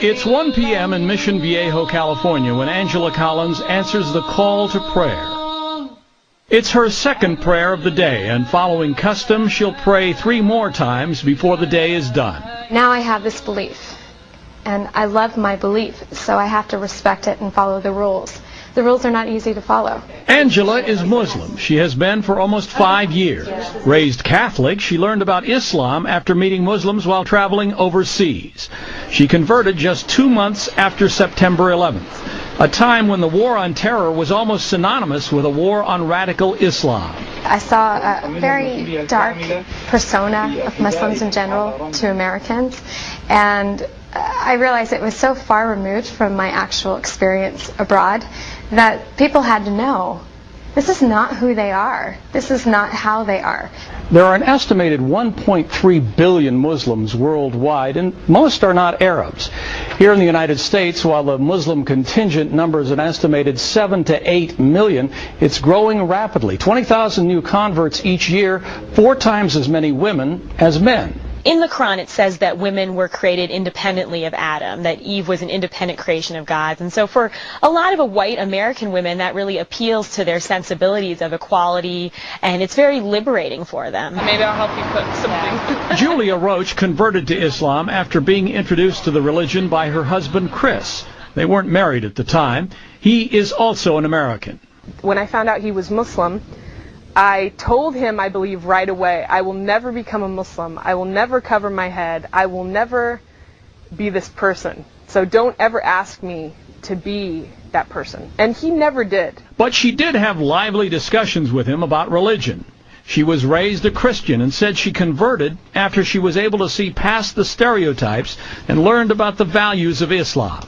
It's 1 p.m. in Mission Viejo, California, when Angela Collins answers the call to prayer. It's her second prayer of the day, and following custom, she'll pray 3 more times before the day is done. Now I have this belief, and I love my belief, so I have to respect it and follow the rules. The rules are not easy to follow. Angela is Muslim. She has been for almost 5 years. Raised Catholic, she learned about Islam after meeting Muslims while traveling overseas. She converted just 2 months after September 11th. A time when the war on terror was almost synonymous with a war on radical Islam. I saw a very dark persona of Muslims in general to Americans, and I realized it was so far removed from my actual experience abroad that people had to know, this is not who they are. This is not how they are. There are an estimated 1.3 billion Muslims worldwide, and most are not Arabs. Here in the United States, while the Muslim contingent numbers an estimated 7 to 8 million, it's growing rapidly. 20,000 new converts each year, 4 times as many women as men. In the Quran, it says that women were created independently of Adam, that Eve was an independent creation of God's. And so for a lot of white American women, that really appeals to their sensibilities of equality, and it's very liberating for them. Maybe I'll help you cook something. Julia Roach converted to Islam after being introduced to the religion by her husband, Chris. They weren't married at the time. He is also an American. When I found out he was Muslim, I told him, I believe, right away, I will never become a Muslim. I will never cover my head. I will never be this person. So don't ever ask me to be that person. And he never did. But she did have lively discussions with him about religion. She was raised a Christian and said she converted after she was able to see past the stereotypes and learned about the values of Islam.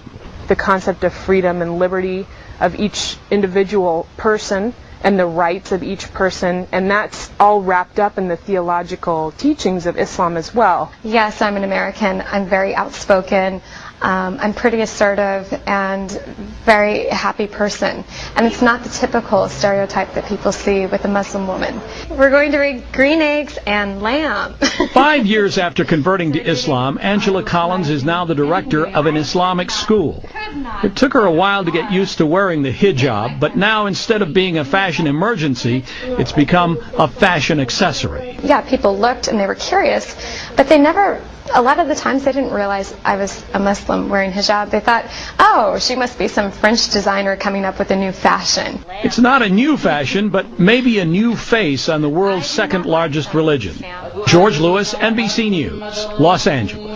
The concept of freedom and liberty of each individual person and the rights of each person, and that's all wrapped up in the theological teachings of Islam as well. Yes, I'm an American. I'm very outspoken. I'm pretty assertive and very happy person. And it's not the typical stereotype that people see with a Muslim woman. We're going to read green eggs and lamb. 5 years after converting to Islam, Angela Collins is now the director of an Islamic school. It took her a while to get used to wearing the hijab, but now instead of being a fashion emergency, it's become a fashion accessory. Yeah, people looked and they were curious, but they never... A lot of the times they didn't realize I was a Muslim wearing hijab. They thought, oh, she must be some French designer coming up with a new fashion. It's not a new fashion, but maybe a new face on the world's second largest religion. George Lewis, NBC News, Los Angeles.